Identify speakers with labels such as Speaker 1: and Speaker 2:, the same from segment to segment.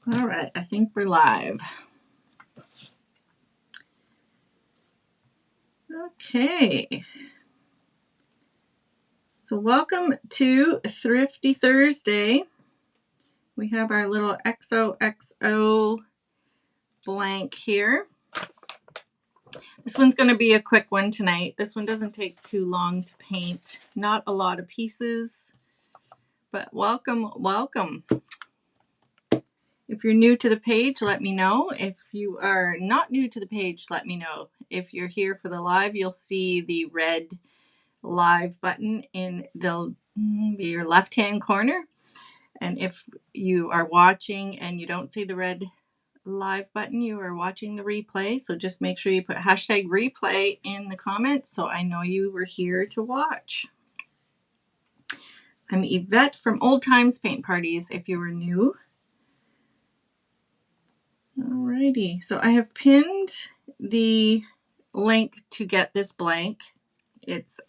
Speaker 1: All right, I think we're live. Okay. So welcome to Thrifty Thursday. We have our little XOXO blank here. This one's going to be a quick one tonight. This one doesn't take too long to paint. Not a lot of pieces, but welcome, welcome. If you're new to the page, let me know. If you are not new to the page, let me know. If you're here for the live, you'll see the red live button in your left hand corner. And if you are watching and you don't see the red live button, you are watching the replay. So just make sure you put hashtag replay in the comments so I know you were here to watch. I'm Yvette from Old Times Paint Parties if you were new. Alrighty, so I have pinned the link to get this blank. It's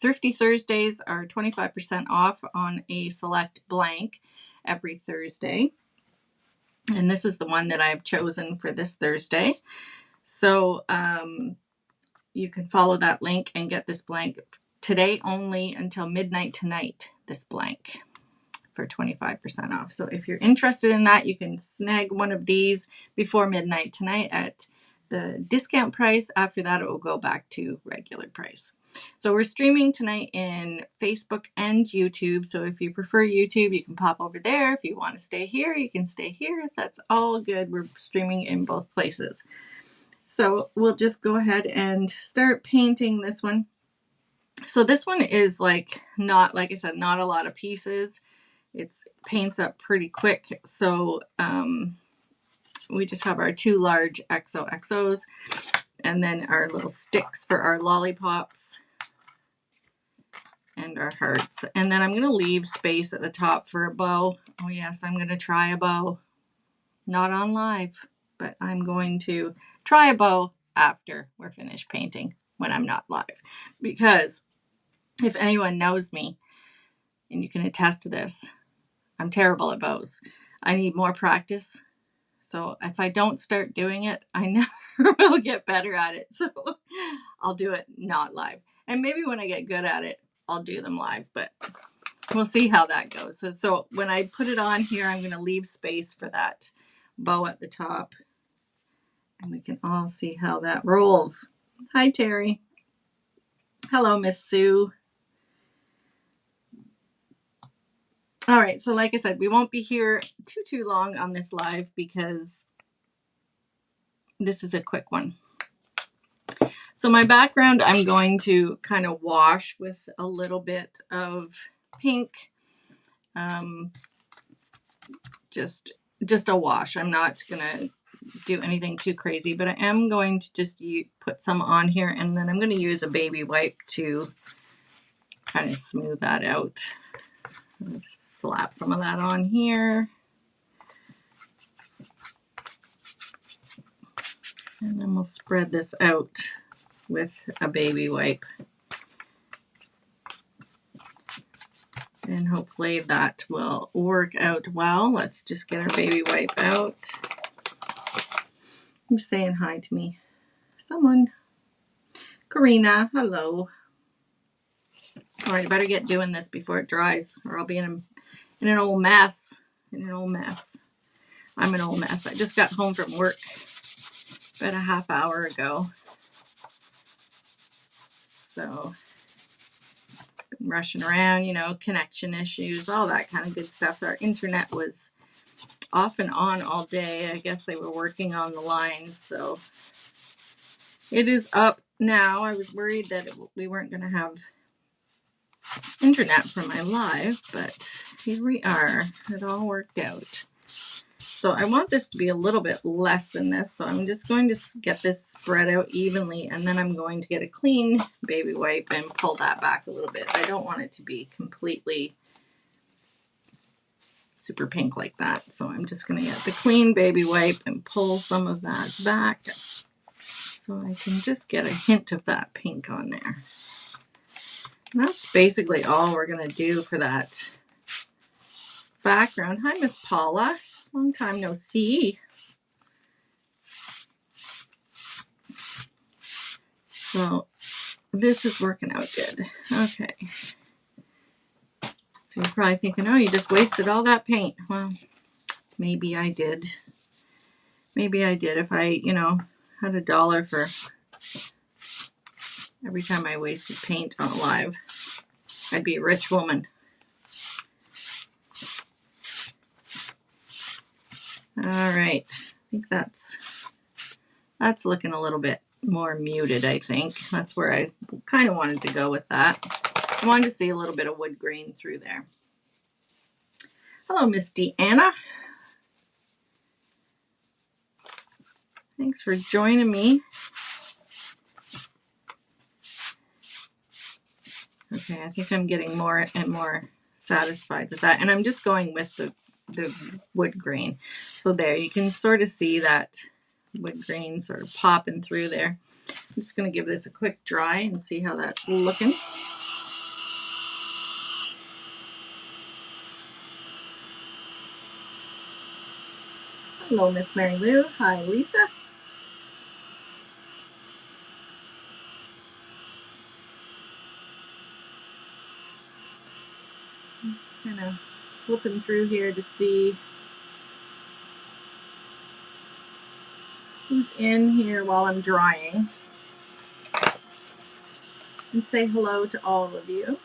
Speaker 1: Thrifty Thursdays are 25% off on a select blank every Thursday. And this is the one that I've chosen for this Thursday. So you can follow that link and get this blank today only until midnight tonight, this blank for 25% off. So if you're interested in that, you can snag one of these before midnight tonight at the discount price. After that, it will go back to regular price. So we're streaming tonight in Facebook and YouTube. So if you prefer YouTube, you can pop over there. If you want to stay here, you can stay here. That's all good. We're streaming in both places. So we'll just go ahead and start painting this one. So this one is like I said, not a lot of pieces. It paints up pretty quick. So we just have our two large XOXOs and then our little sticks for our lollipops and our hearts. And then I'm going to leave space at the top for a bow. Oh yes, I'm going to try a bow. Not on live, but I'm going to try a bow after we're finished painting when I'm not live. Because if anyone knows me, and you can attest to this, I'm terrible at bows. I need more practice. So if I don't start doing it, I never will get better at it. So I'll do it not live. And maybe when I get good at it, I'll do them live, but we'll see how that goes. So when I put it on here, I'm going to leave space for that bow at the top. And we can all see how that rolls. Hi, Terry. Hello, Miss Sue. All right, so like I said, we won't be here too long on this live because this is a quick one. So my background, I'm going to kind of wash with a little bit of pink. Just a wash. I'm not going to do anything too crazy, but I am going to just put some on here, and then I'm going to use a baby wipe to kind of smooth that out. Just slap some of that on here. And then we'll spread this out with a baby wipe. And hopefully that will work out well. Let's just get our baby wipe out. Who's saying hi to me? Someone. Karina, hello. All right, I better get doing this before it dries, or I'll be in an old mess. I'm an old mess. I just got home from work about a half hour ago. So, been rushing around, connection issues, all that kind of good stuff. Our internet was off and on all day. I guess they were working on the lines, so it is up now. I was worried that we weren't going to have internet for my live, but here we are. It all worked out. So I want this to be a little bit less than this, so I'm just going to get this spread out evenly, and then I'm going to get a clean baby wipe and pull that back a little bit. I don't want it to be completely super pink like that, so I'm just going to get the clean baby wipe and pull some of that back so I can just get a hint of that pink on there. And that's basically all we're going to do for that background. Hi, Miss Paula. Long time no see. So this is working out good. Okay. So you're probably thinking, oh, you just wasted all that paint. Well, maybe I did. Maybe I did. If I, had $1 for every time I wasted paint on a live, I'd be a rich woman. All right. I think that's looking a little bit more muted, I think. That's where I kind of wanted to go with that. I wanted to see a little bit of wood grain through there. Hello, Miss Deanna. Thanks for joining me. Okay, I think I'm getting more and more satisfied with that. And I'm just going with the wood grain. So there, you can sort of see that wood grain sort of popping through there. I'm just going to give this a quick dry and see how that's looking. Hello, Miss Mary Lou. Hi, Lisa. I'm just kind of flipping through here to see who's in here while I'm drying. And say hello to all of you.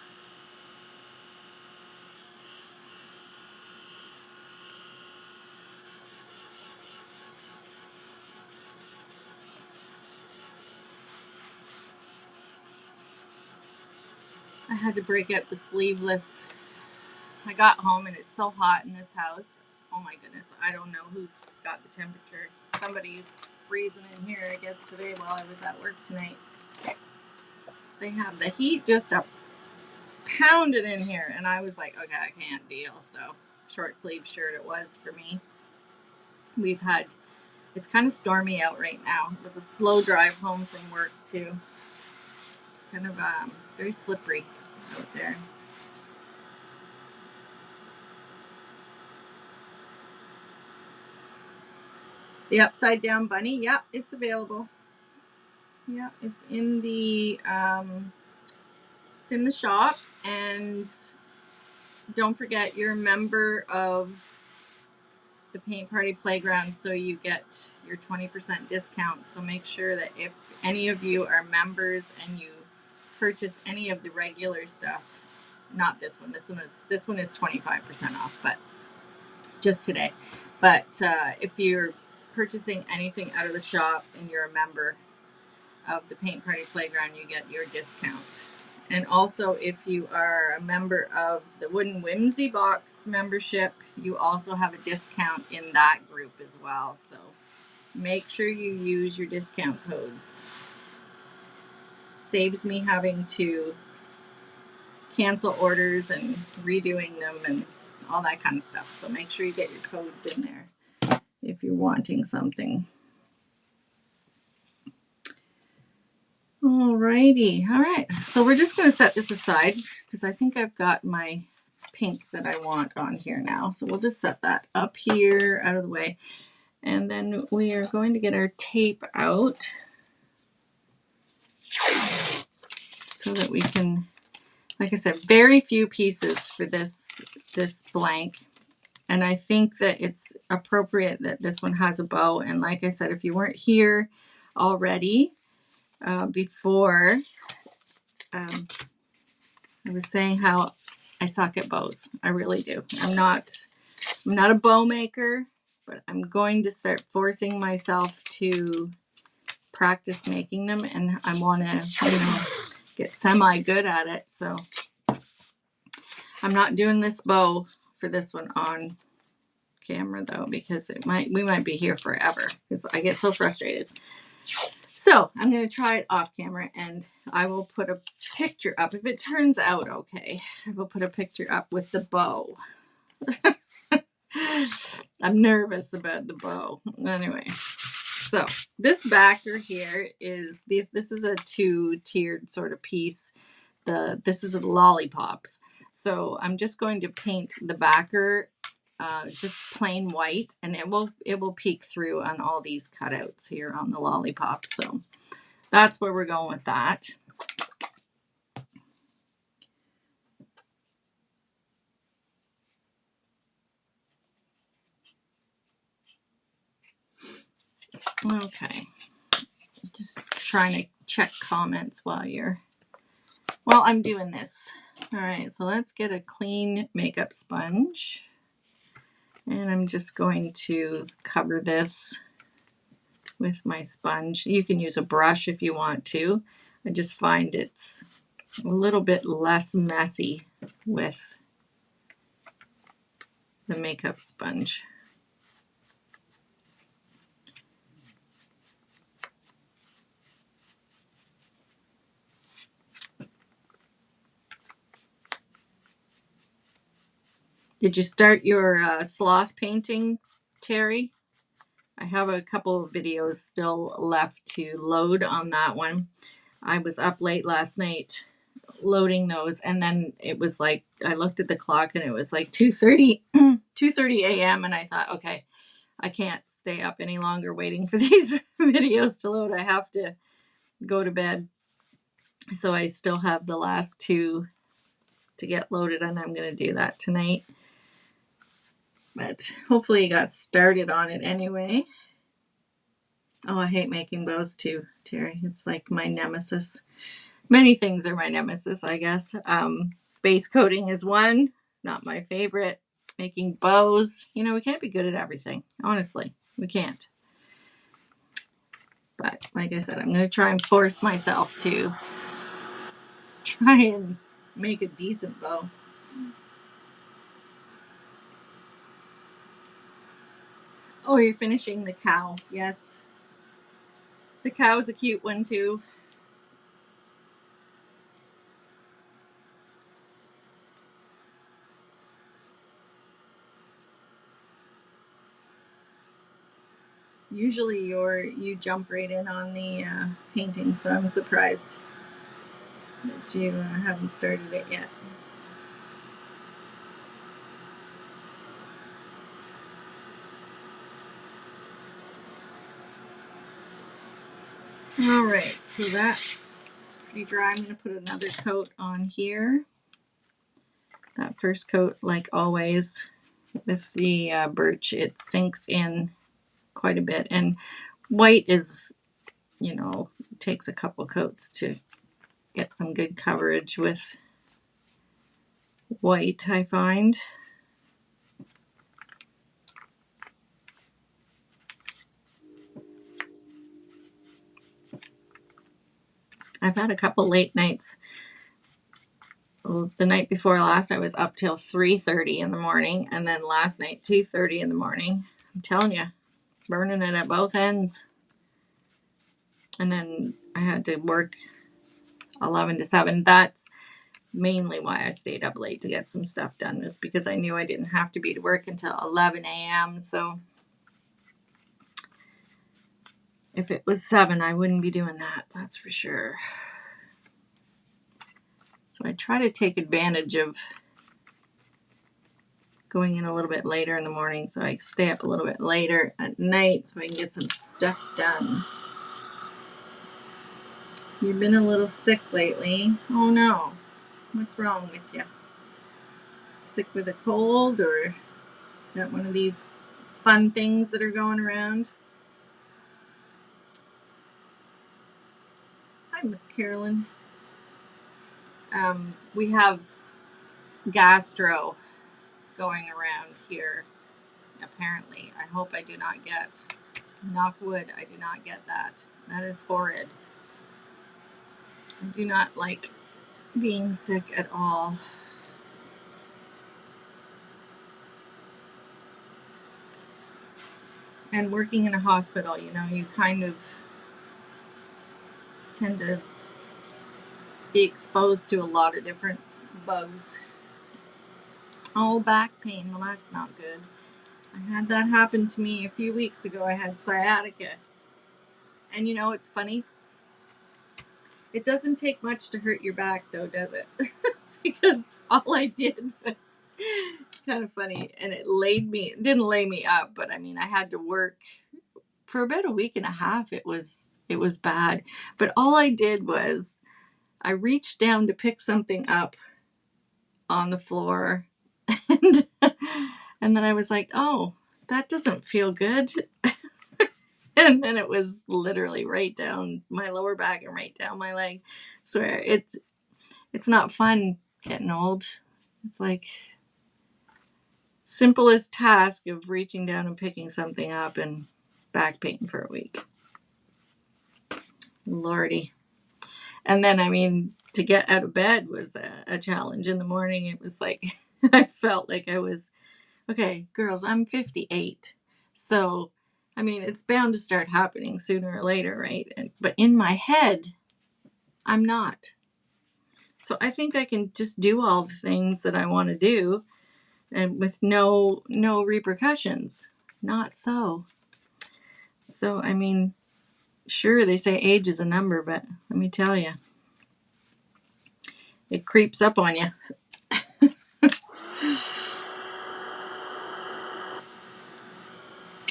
Speaker 1: I had to break out the sleeveless. I got home and it's so hot in this house. Oh my goodness, I don't know who's got the temperature. Somebody's freezing in here, I guess, today while I was at work tonight. They have the heat just up pounded in here, and I was like, okay, I can't deal. So short sleeve shirt it was for me. It's kind of stormy out right now. It was a slow drive home from work too. It's kind of very slippery out there. The upside down bunny, yep, it's available. Yeah, it's in the shop, and don't forget you're a member of the Paint Party Playground, so you get your 20% discount. So make sure that if any of you are members and you purchase any of the regular stuff, not this one. This one is 25% off, but just today. But if you're purchasing anything out of the shop and you're a member of the Paint Party Playground, you get your discount. And also, if you are a member of the Wooden Whimsy Box membership, you also have a discount in that group as well. So make sure you use your discount codes. Saves me having to cancel orders and redoing them and all that kind of stuff. So make sure you get your codes in there if you're wanting something. Alrighty, all right. So we're just going to set this aside because I think I've got my pink that I want on here now. So we'll just set that up here out of the way. And then we are going to get our tape out so that we can, like I said, very few pieces for this blank. And I think that it's appropriate that this one has a bow. And like I said, if you weren't here already before, I was saying how I suck at bows. I really do. I'm not a bow maker, but I'm going to start forcing myself to practice making them, and I want to, get semi good at it. So I'm not doing this bow for this one on camera though, because we might be here forever because I get so frustrated. So I'm going to try it off camera, and I will put a picture up. If it turns out okay, I will put a picture up with the bow. I'm nervous about the bow. Anyway, so this backer here is this is a 2-tiered sort of piece. This is lollipops. So I'm just going to paint the backer just plain white, and it will peek through on all these cutouts here on the lollipop. So that's where we're going with that. Okay, just trying to check comments while I'm doing this. All right, so let's get a clean makeup sponge, and I'm just going to cover this with my sponge. You can use a brush if you want to. I just find it's a little bit less messy with the makeup sponge. Did you start your sloth painting, Terry? I have a couple of videos still left to load on that one. I was up late last night loading those, and then it was like, I looked at the clock and it was like 2:30 a.m. and I thought, okay, I can't stay up any longer waiting for these videos to load. I have to go to bed. So I still have the last two to get loaded, and I'm going to do that tonight. But hopefully you got started on it anyway. Oh, I hate making bows too, Terry. It's like my nemesis. Many things are my nemesis, I guess. Base coating is one, not my favorite. Making bows, we can't be good at everything. Honestly, we can't. But like I said, I'm going to try and force myself to try and make a decent bow. Oh, you're finishing the cow. Yes. The cow's a cute one too. Usually you jump right in on the painting, so I'm surprised that you haven't started it yet. All right, so that's pretty dry. I'm going to put another coat on here. That first coat, like always, with the birch, it sinks in quite a bit. And white is, takes a couple coats to get some good coverage with white, I find. I've had a couple late nights. The night before last, I was up till 3:30 in the morning, and then last night 2:30 in the morning. I'm telling you, burning it at both ends. And then I had to work 11 to 7. That's mainly why I stayed up late to get some stuff done, is because I knew I didn't have to be to work until 11 a.m. So if it was 7, I wouldn't be doing that. That's for sure. So I try to take advantage of going in a little bit later in the morning, so I stay up a little bit later at night so I can get some stuff done. You've been a little sick lately. Oh no. What's wrong with you? Sick with a cold, or got one of these fun things that are going around? Hi, Miss Carolyn. We have gastro going around here, apparently. I hope I do not get, knock wood, I do not get that. That is horrid. I do not like being sick at all. And working in a hospital, you kind of tend to be exposed to a lot of different bugs. Oh, back pain. Well, that's not good. I had that happen to me a few weeks ago. I had sciatica. And it's funny. It doesn't take much to hurt your back, though, does it? Because all I did was Kind of funny. And it didn't lay me up, but I mean, I had to work for about a week and a half. It was bad. But all I did was I reached down to pick something up on the floor, and, and then I was like, oh, that doesn't feel good. And then it was literally right down my lower back and right down my leg. Swear, it's not fun getting old. It's like simplest task of reaching down and picking something up and back pain for a week. Lordy. And then, I mean, to get out of bed was a challenge in the morning. It was like, I felt like I was, okay, girls, I'm 58. So, I mean, it's bound to start happening sooner or later, right? But in my head, I'm not. So I think I can just do all the things that I want to do and with no repercussions. Not so. So, I mean, sure, they say age is a number, but let me tell you, it creeps up on you.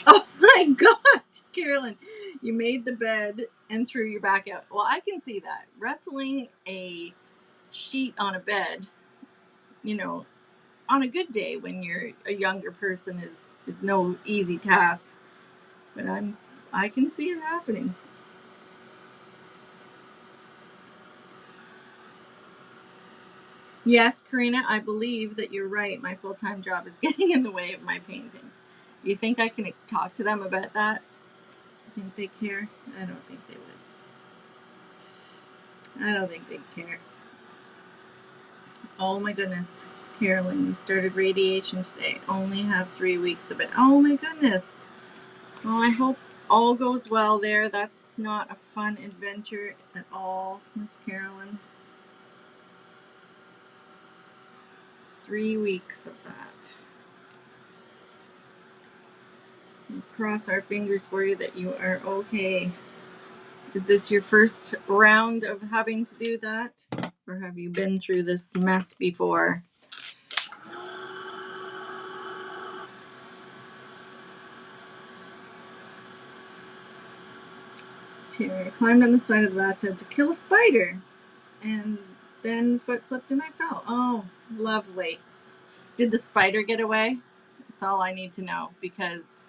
Speaker 1: Oh my gosh, Carolyn, you made the bed and threw your back out. Well, I can see that. Wrestling a sheet on a bed, on a good day when you're a younger person is no easy task. But I can see it happening. Yes, Karina, I believe that you're right. My full-time job is getting in the way of my painting. You think I can talk to them about that? You think they care? I don't think they would. I don't think they'd care. Oh my goodness. Carolyn, you started radiation today. Only have 3 weeks of it. Oh my goodness. Well, I hope all goes well there. That's not a fun adventure at all, Miss Carolyn. 3 weeks of that. We'll cross our fingers for you that you are okay. Is this your first round of having to do that? Or have you been through this mess before? I climbed on the side of the bathtub to kill a spider. And then foot slipped and I fell. Oh, lovely. Did the spider get away? That's all I need to know. Because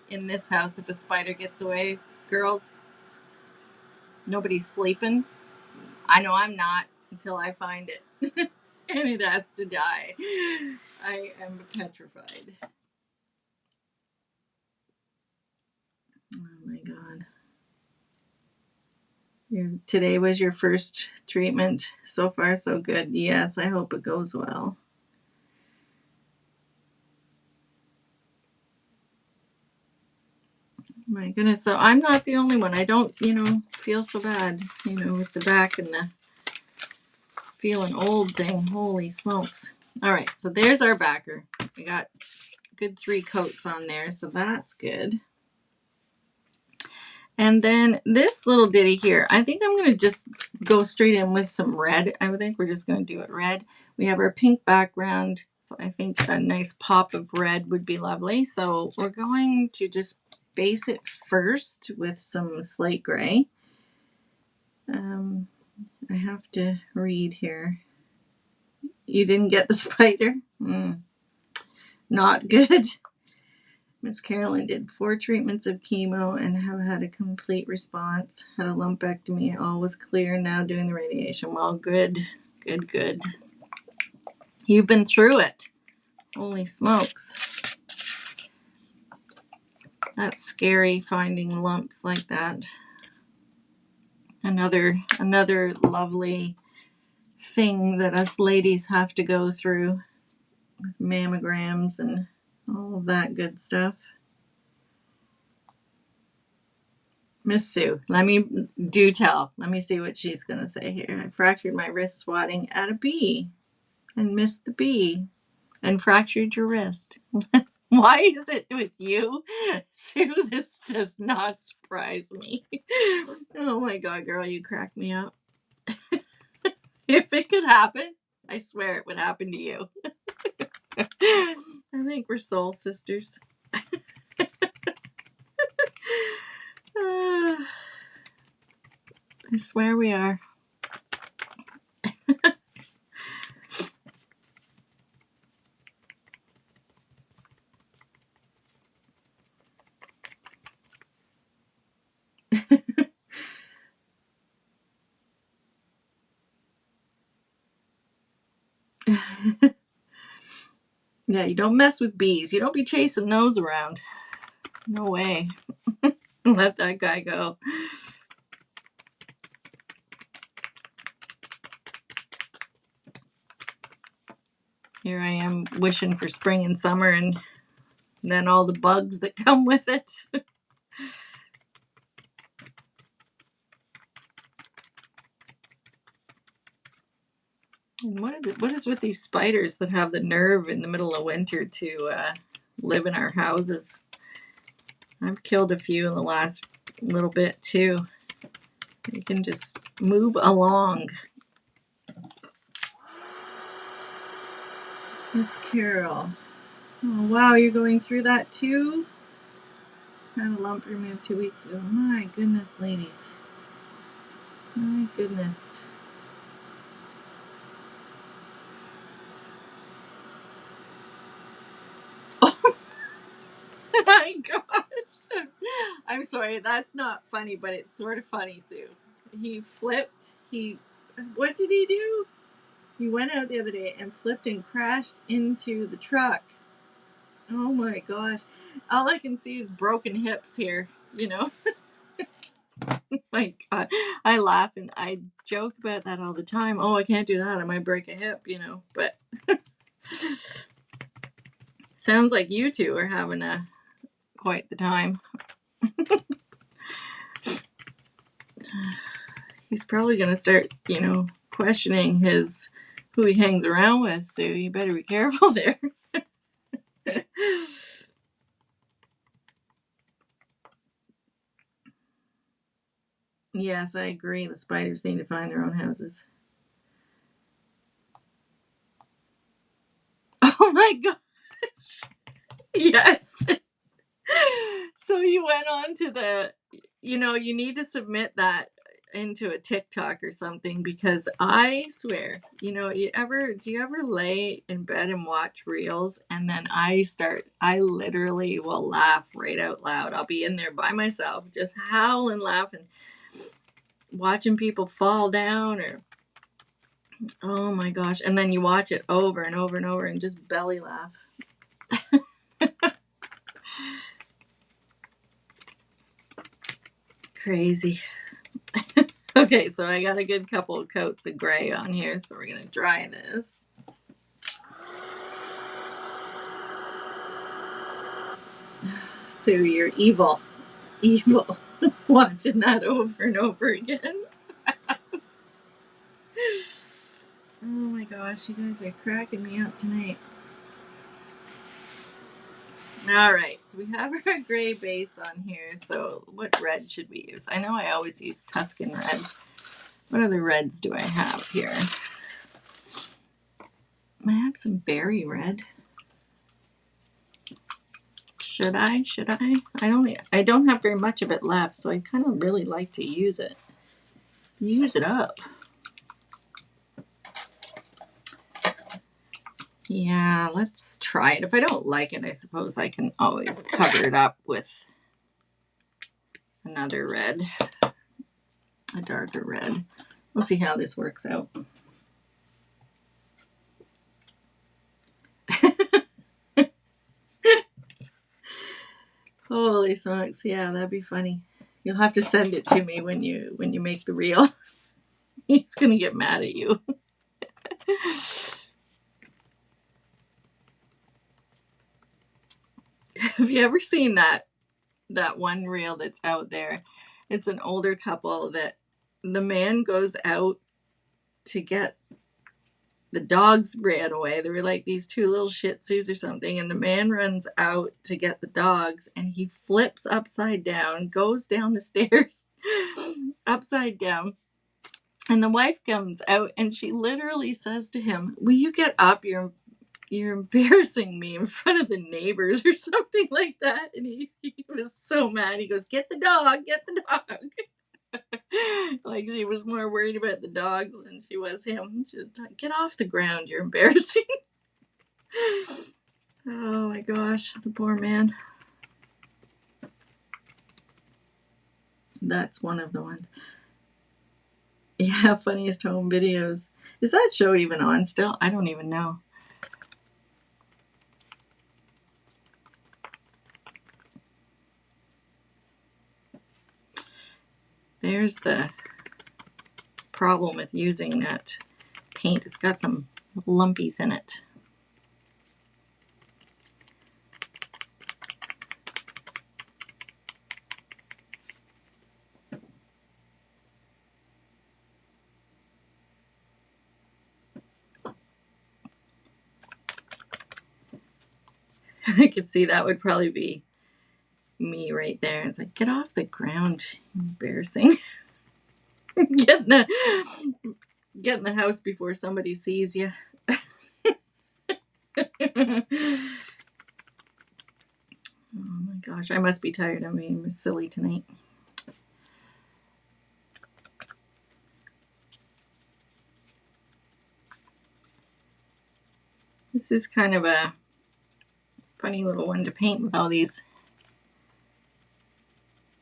Speaker 1: in this house, if a spider gets away, girls, nobody's sleeping. I know I'm not until I find it. And it has to die. I am petrified. Oh my God. Today was your first treatment. So far, so good. Yes, I hope it goes well. My goodness. So I'm not the only one. I don't, feel so bad, with the back and the feeling old thing. Holy smokes. All right. So there's our backer. We got good 3 coats on there. So that's good. And then this little ditty here, I think I'm going to just go straight in with some red. I think we're just going to do it red. We have our pink background, so I think a nice pop of red would be lovely. So we're going to just base it first with some slate gray. I have to read here. You didn't get the spider? Not good. Miss Carolyn did 4 treatments of chemo and have had a complete response. Had a lumpectomy. All was clear. Now doing the radiation. Well, good. Good. You've been through it. Holy smokes. That's scary, finding lumps like that. Another lovely thing that us ladies have to go through with mammograms and all of that good stuff. Miss Sue, let me see what she's going to say here. I fractured my wrist swatting at a bee and missed the bee and fractured your wrist. Why is it with you, Sue? This does not surprise me. Oh my God, girl, you crack me up. If it could happen, I swear it would happen to you. I think we're soul sisters. I swear we are. Yeah, you don't mess with bees. You don't be chasing those around. No way. Let that guy go. Here I am wishing for spring and summer and then all the bugs that come with it. And what is with these spiders that have the nerve in the middle of winter to live in our houses? I've killed a few in the last little bit too. You can just move along. Miss Carol. Oh, wow, you're going through that too? Had a lump removed 2 weeks ago. My goodness, ladies. My goodness. Oh my gosh. I'm sorry, that's not funny, but it's sort of funny, Sue. He flipped. What did he do? He went out the other day and flipped and crashed into the truck. Oh my gosh. All I can see is broken hips here, you know? My God. I laugh and I joke about that all the time. Oh, I can't do that. I might break a hip, you know? But sounds like you two are having quite the time. He's probably going to start, you know, questioning who he hangs around with, so you better be careful there. Yes, I agree. The spiders need to find their own houses. Oh my gosh. Yes. So you went on to you need to submit that into a TikTok or something, because I swear, do you ever lay in bed and watch reels and then I literally will laugh right out loud. I'll be in there by myself, just howling, laughing, watching people fall down or, oh my gosh. And then you watch it over and over and over and just belly laugh. Crazy. Okay, so I got a good couple of coats of gray on here, so we're gonna dry this. Sue, you're evil. Evil. Watching that over and over again. Oh my gosh, you guys are cracking me up tonight. Alright, so we have our gray base on here, so what red should we use? I know I always use Tuscan red. What other reds do I have here? I have some berry red. Should I? I don't have very much of it left, so I kind of really like to use it. Use it up. Yeah, let's try it. If I don't like it, I suppose I can always cover it up with another red, a darker red. We'll see how this works out. Holy smokes, yeah, that'd be funny. You'll have to send it to me when you make the reel. He's gonna get mad at you. Have you ever seen that one reel that's out there? It's an older couple that the man goes out to get the dogs ran away. They were like these two little Shih Tzus or something, and the man runs out to get the dogs, and he flips upside down, goes down the stairs upside down, and the wife comes out, and she literally says to him, "Will you get up? you're embarrassing me in front of the neighbors or something like that. And he was so mad. He goes, get the dog, get the dog. Like she was more worried about the dogs than she was him. She was like, get off the ground, you're embarrassing. Oh my gosh, the poor man. That's one of the ones. Yeah, funniest home videos. Is that show even on still? I don't even know. There's the problem with using that paint. It's got some lumpies in it. I could see that would probably be me right there. It's like, get off the ground. Embarrassing. Get in the house before somebody sees you. Oh my gosh, I must be tired. I'm being silly tonight. This is kind of a funny little one to paint with all these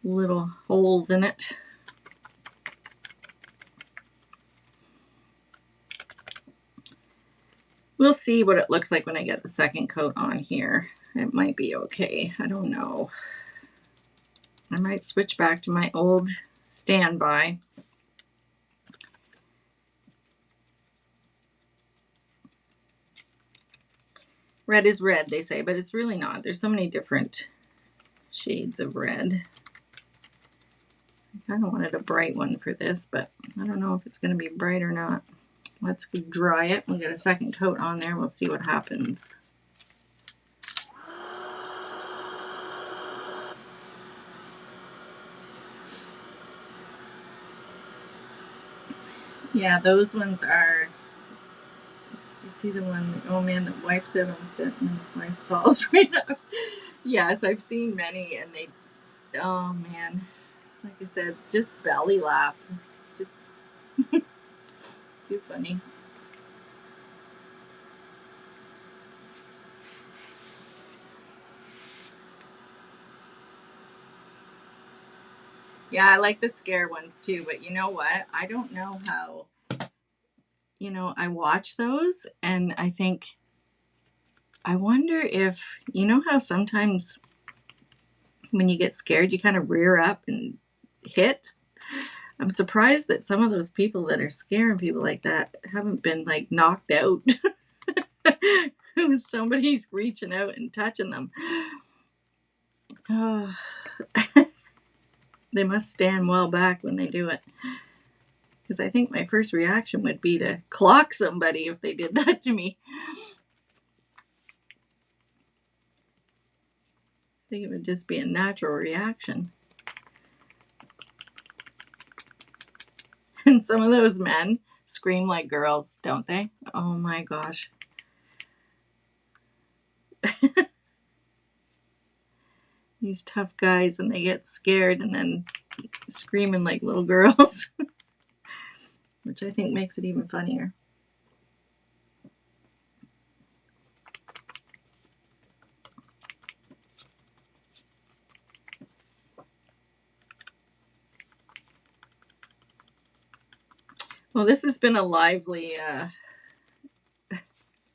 Speaker 1: little holes in it. We'll see what it looks like when I get the second coat on here. It might be okay. I don't know. I might switch back to my old standby. Red is red, they say, but it's really not. There's so many different shades of red. I kind of wanted a bright one for this, but I don't know if it's going to be bright or not. Let's dry it. We'll get a second coat on there. We'll see what happens. Yeah, those ones are... Did you see the one, oh man, that wipes out on the step and his wife falls right up? Yes, I've seen many, and they... Oh man. Like I said, just belly laugh. It's just too funny. Yeah, I like the scare ones too, but you know what? I don't know how, I watch those and I think, I wonder if, you know how sometimes when you get scared, you kind of rear up and hit? I'm surprised that some of those people that are scaring people like that haven't been like knocked out. Somebody's reaching out and touching them. Oh. They must stand well back when they do it. Because I think my first reaction would be to clock somebody if they did that to me. I think it would just be a natural reaction. And some of those men scream like girls, don't they? Oh my gosh. These tough guys, and they get scared and then screaming like little girls. Which I think makes it even funnier. Well, this has been a lively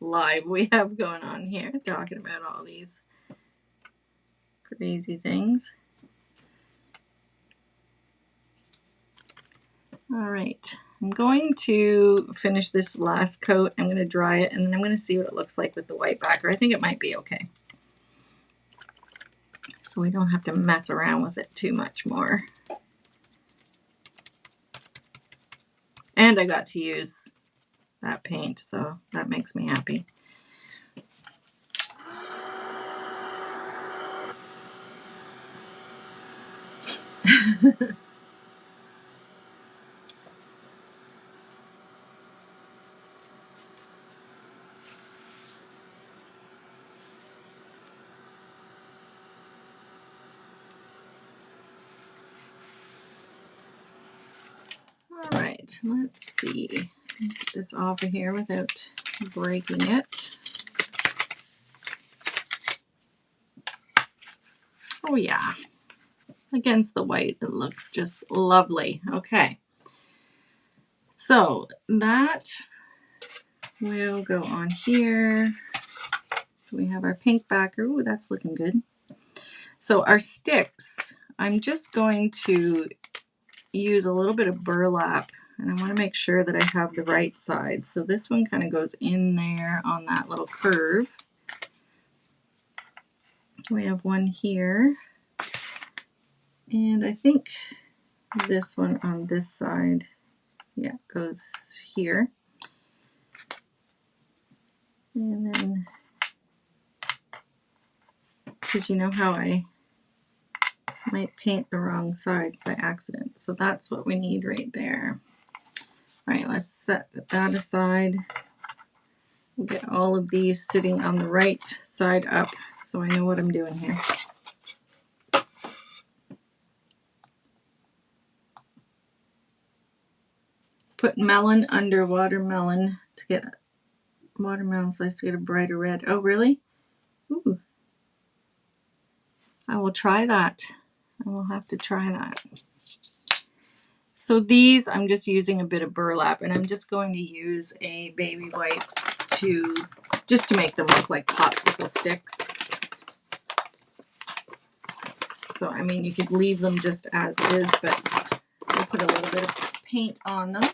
Speaker 1: live we have going on here, talking about all these crazy things. All right, I'm going to finish this last coat. I'm going to dry it, and then I'm going to see what it looks like with the white backer. I think it might be okay. So we don't have to mess around with it too much more. And I got to use that paint, so that makes me happy. right, let's see. Get this off of here without breaking it. Oh yeah, against the white, it looks just lovely. Okay, so that will go on here. So we have our pink backer. Ooh, that's looking good. So our sticks, I'm just going to use a little bit of burlap, and I want to make sure that I have the right side. So this one kind of goes in there on that little curve. We have one here, and I think this one on this side, yeah, goes here. And then, because you know how I might paint the wrong side by accident. So that's what we need right there. All right, let's set that aside. We'll get all of these sitting on the right side up so I know what I'm doing here. Put melon under watermelon to get watermelon slice to get a brighter red. Oh, really? Ooh. I will try that. I will have to try that. So these, I'm just using a bit of burlap, and I'm just going to use a baby wipe just to make them look like popsicle sticks. So, I mean, you could leave them just as is, but I'll put a little bit of paint on them.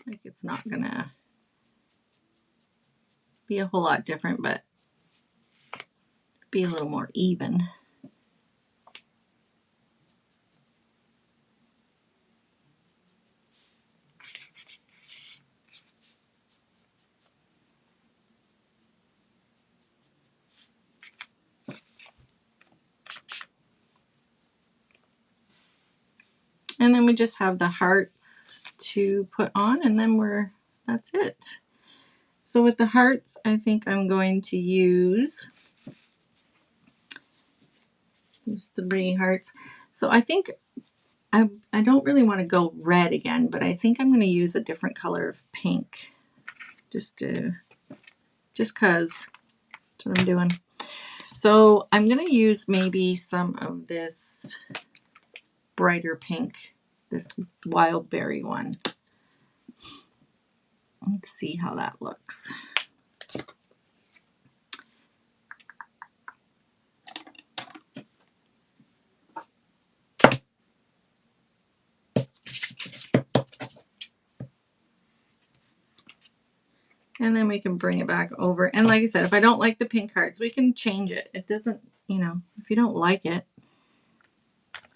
Speaker 1: Like, it's not gonna be a whole lot different, but be a little more even. And then we just have the hearts to put on, and then that's it. So with the hearts, I think I'm going to use 3 hearts. So I think I don't really want to go red again, but I think I'm going to use a different color of pink. Just cause that's what I'm doing. So I'm going to use maybe some of this brighter pink, this wild berry one. Let's see how that looks. And then we can bring it back over. And like I said, if I don't like the pink hearts, we can change it. It doesn't, if you don't like it,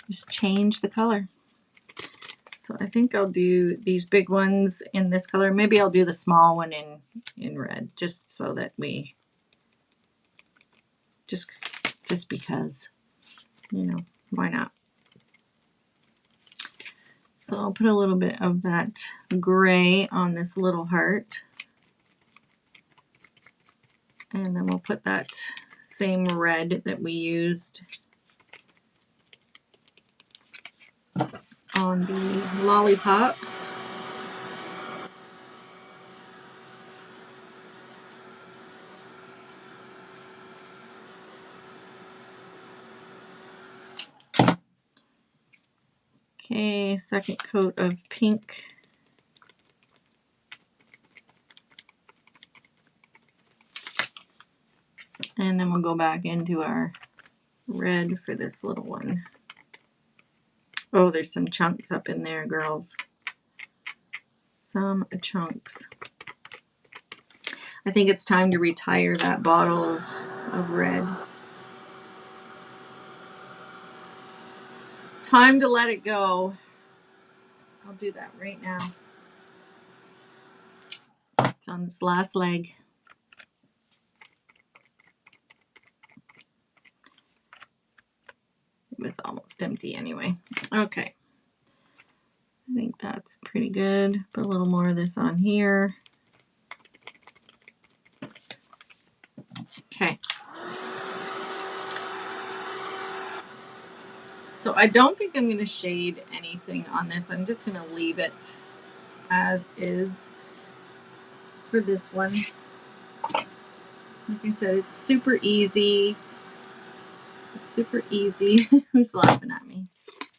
Speaker 1: just change the color. So I think I'll do these big ones in this color. Maybe I'll do the small one in red, just so that we, just because, why not? So I'll put a little bit of that gray on this little heart. And then we'll put that same red that we used on the lollipops. Okay, second coat of pink. And then we'll go back into our red for this little one. Oh, there's some chunks up in there, girls. Some chunks. I think it's time to retire that bottle of red. Time to let it go. I'll do that right now. It's on this last leg. It was almost empty anyway. Okay. I think that's pretty good. Put a little more of this on here. Okay. So I don't think I'm going to shade anything on this. I'm just going to leave it as is for this one. Like I said, it's super easy. Super easy. Who's laughing at me?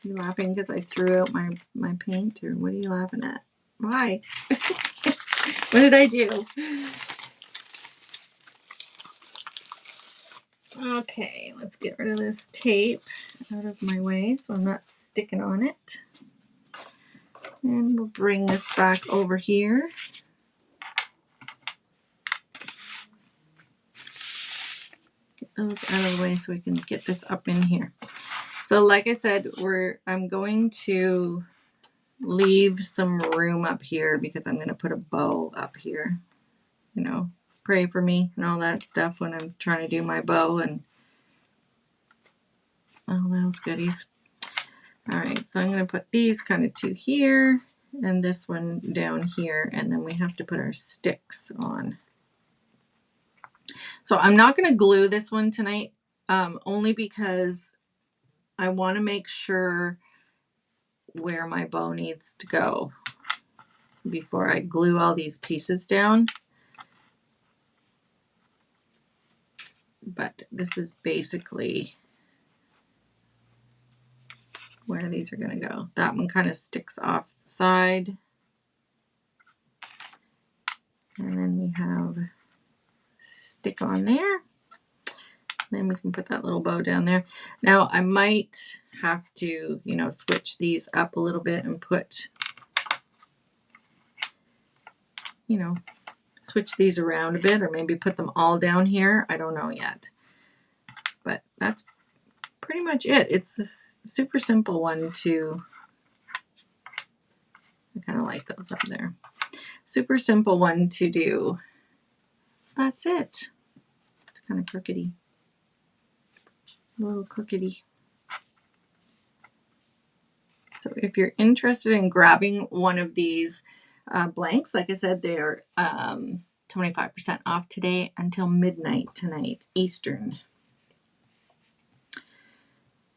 Speaker 1: You laughing because I threw out my paint, or what are you laughing at? Why? What did I do? Okay, let's get rid of this tape out of my way so I'm not sticking on it. And we'll bring this back over here. Get those out of the way so we can get this up in here. So like I said, I'm going to leave some room up here because I'm going to put a bow up here. You know, pray for me and all that stuff when I'm trying to do my bow and all those goodies. All right, so I'm going to put these kind of two here and this one down here, and then we have to put our sticks on. So I'm not going to glue this one tonight, only because I want to make sure where my bow needs to go before I glue all these pieces down. But this is basically where these are going to go. That one kind of sticks off the side. And then we have a stick on there. Then we can put that little bow down there. Now I might have to, you know, switch these up a little bit and put, you know, switch these around a bit, or maybe put them all down here. I don't know yet. But that's pretty much it. It's a super simple one to, I kind of like those up there. Super simple one to do. So that's it. It's kind of crookedy. A little crookedy. So if you're interested in grabbing one of these blanks, like I said, they're 25% off today until midnight tonight, Eastern.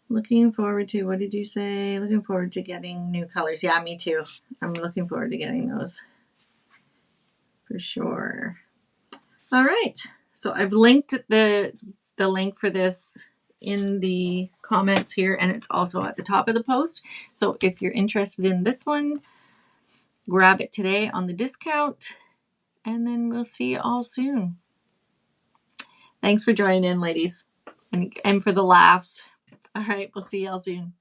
Speaker 1: Looking forward to, what did you say? Looking forward to getting new colors. Yeah, me too. I'm looking forward to getting those for sure. All right. So I've linked the link for this in the comments here, and it's also at the top of the post. So if you're interested in this one, grab it today on the discount, and then we'll see you all soon. Thanks for joining in, ladies, and for the laughs. All right, we'll see y'all soon.